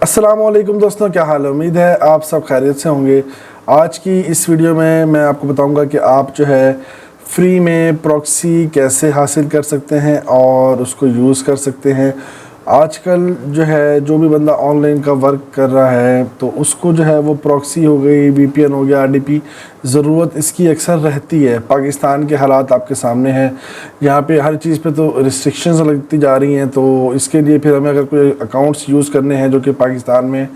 अस्सलामुअलैकुम दोस्तों, क्या हाल है। उम्मीद है आप सब खैरियत से होंगे। आज की इस वीडियो में मैं आपको बताऊंगा कि आप जो है फ्री में प्रॉक्सी कैसे हासिल कर सकते हैं और उसको यूज़ कर सकते हैं। आजकल जो है जो भी बंदा ऑनलाइन का वर्क कर रहा है तो उसको जो है वो प्रॉक्सी हो गई, वीपीएन हो गया, आरडीपी, ज़रूरत इसकी अक्सर रहती है। पाकिस्तान के हालात आपके सामने हैं, यहाँ पे हर चीज़ पे तो रिस्ट्रिक्शंस लगती जा रही हैं। तो इसके लिए फिर हमें अगर कोई अकाउंट्स यूज़ करने हैं जो कि पाकिस्तान में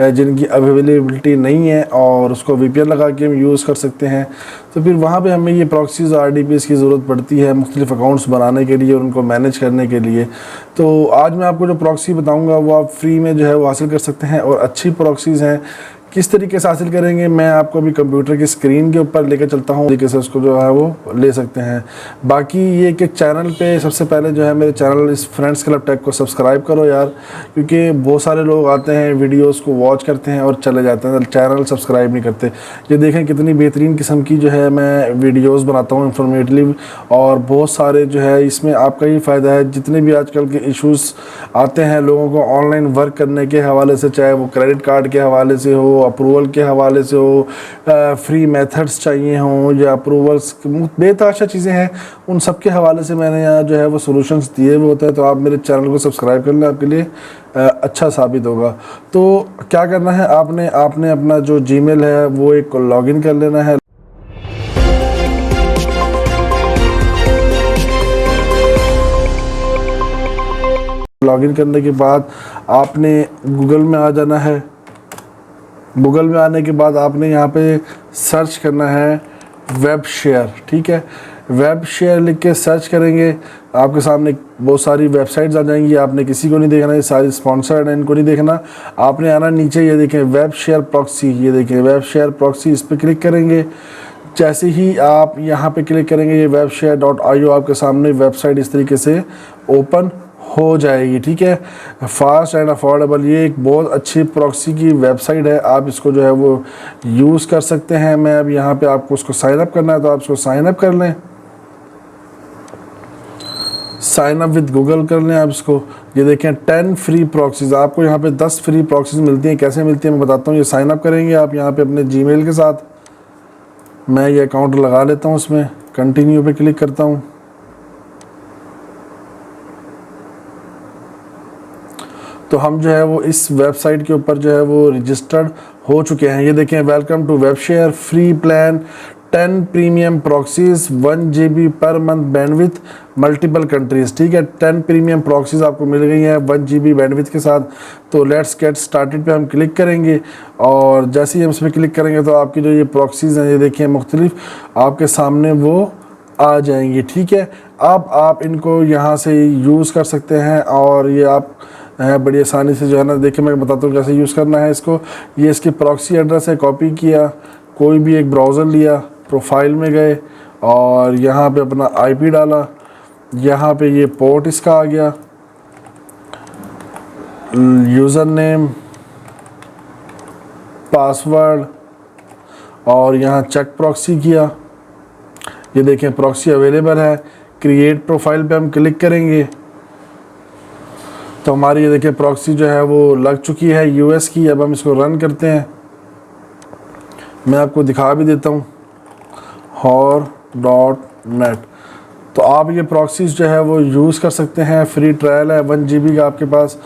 जिनकी अवेलेबिलिटी नहीं है और उसको वीपीएन लगा के हम यूज़ कर सकते हैं, तो फिर वहाँ पे हमें ये प्रॉक्सीज़ आरडीपीज़ की ज़रूरत पड़ती है मुख्तलिफ़ अकाउंट्स बनाने के लिए और उनको मैनेज करने के लिए। तो आज मैं आपको जो प्रॉक्सी बताऊंगा वो आप फ्री में जो है वो हासिल कर सकते हैं और अच्छी प्रॉक्सीज़ हैं। किस तरीके से हासिल करेंगे मैं आपको अभी कंप्यूटर की स्क्रीन के ऊपर लेकर चलता हूँ, तरीके से उसको जो है वो ले सकते हैं। बाकी ये कि चैनल पे सबसे पहले जो है मेरे चैनल इस फ्रेंड्स क्लब टेक को सब्सक्राइब करो यार, क्योंकि बहुत सारे लोग आते हैं वीडियोस को वॉच करते हैं और चले जाते हैं, चैनल सब्सक्राइब नहीं करते। ये देखें कितनी बेहतरीन किस्म की जो है मैं वीडियोज़ बनाता हूँ इंफॉर्मेटिव, और बहुत सारे जो है इसमें आपका ही फ़ायदा है। जितने भी आजकल के इश्यूज़ आते हैं लोगों को ऑनलाइन वर्क करने के हवाले से, चाहे वो क्रेडिट कार्ड के हवाले से हो, अप्रूवल के हवाले से हो, फ्री मेथड्स चाहिए हों या अप्रूवल्स, बेतहाशा चीज़ें हैं, उन सब के हवाले से मैंने यहाँ जो है वो सॉल्यूशंस दिए हुए होते हैं। तो आप मेरे चैनल को सब्सक्राइब कर लें, आपके लिए अच्छा साबित होगा। तो क्या करना है, आपने अपना जो जीमेल है वो एक लॉगिन कर लेना है। लॉगिन करने के बाद आपने गूगल में आ जाना है। गूगल में आने के बाद आपने यहाँ पे सर्च करना है वेब शेयर, ठीक है। वेब शेयर लिख के सर्च करेंगे, आपके सामने बहुत सारी वेबसाइट्स आ जाएंगी। आपने किसी को नहीं देखना, ये सारी स्पॉन्सर्ड है, इनको नहीं देखना। आपने आना नीचे, ये देखें वेब शेयर प्रॉक्सी, ये देखें वेब शेयर प्रॉक्सी, इस पर क्लिक करेंगे। जैसे ही आप यहाँ पे क्लिक करेंगे ये webshare.io आपके सामने वेबसाइट इस तरीके से ओपन हो जाएगी, ठीक है। फास्ट एंड अफोर्डेबल, ये एक बहुत अच्छी प्रॉक्सी की वेबसाइट है, आप इसको जो है वो यूज़ कर सकते हैं। मैं अब यहाँ पे आपको उसको साइन अप करना है तो आप इसको साइन अप कर लें, साइन अप विद गूगल कर लें आप इसको। ये देखें 10 फ्री प्रॉक्सीज़, आपको यहाँ पे 10 फ्री प्रॉक्सीज़ मिलती हैं। कैसे मिलती है मैं बताता हूँ। ये साइन अप करेंगे आप यहाँ पे अपने जीमेल के साथ। मैं ये अकाउंट लगा लेता हूँ, उसमें कंटिन्यू पे क्लिक करता हूँ। तो हम जो है वो इस वेबसाइट के ऊपर जो है वो रजिस्टर्ड हो चुके हैं। ये देखें welcome to web share free plan 10 premium proxies 1 GB per month bandwidth multiple countries, ठीक है। 10 प्रीमियम प्रॉक्सीज आपको मिल गई हैं 1 GB बैंडविथ के साथ। तो लेट्स गेट स्टार्टेड पे हम क्लिक करेंगे और जैसे ही हम इस पर क्लिक करेंगे तो आपकी जो ये प्रॉक्सीज हैं ये देखिए मुख्तलिफ आपके सामने वो आ जाएंगी, ठीक है। अब आप इनको यहाँ से यूज़ कर सकते हैं और ये आप बड़ी आसानी से जो है ना, देखिए मैं बताता हूँ कैसे यूज़ करना है इसको। ये इसकी प्रॉक्सी एड्रेस है, कॉपी किया, कोई भी एक ब्राउज़र लिया, प्रोफाइल में गए और यहाँ पे अपना आईपी डाला, यहाँ पे ये पोर्ट इसका आ गया, यूज़र नेम, पासवर्ड और यहाँ चेक प्रॉक्सी किया। ये देखें प्रॉक्सी अवेलेबल है। क्रिएट प्रोफाइल पे हम क्लिक करेंगे तो हमारी ये देखिए प्रॉक्सी जो है वो लग चुकी है यूएस की। अब हम इसको रन करते हैं, मैं आपको दिखा भी देता हूँ hor.net। तो आप ये प्रॉक्सीज जो है वो यूज़ कर सकते हैं, फ्री ट्रायल है 1 GB का आपके पास।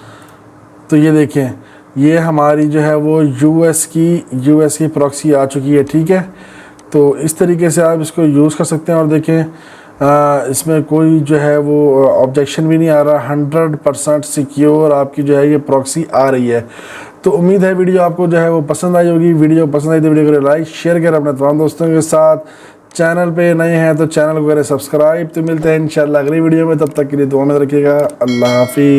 तो ये देखें ये हमारी जो है वो यूएस की प्रॉक्सी आ चुकी है, ठीक है। तो इस तरीके से आप इसको यूज़ कर सकते हैं और देखें इसमें कोई जो है वो ऑब्जेक्शन भी नहीं आ रहा, 100% सिक्योर आपकी जो है ये प्रॉक्सी आ रही है। तो उम्मीद है वीडियो आपको जो है वो पसंद आई होगी। वीडियो पसंद आई तो वीडियो को लाइक शेयर करें अपने तमाम दोस्तों के साथ। चैनल पे नए हैं तो चैनल को करें सब्सक्राइब। तो मिलते हैं इंशाल्लाह अगली वीडियो में, तब तक के लिए दुआ में रखिएगा। अल्लाह हाफिज़।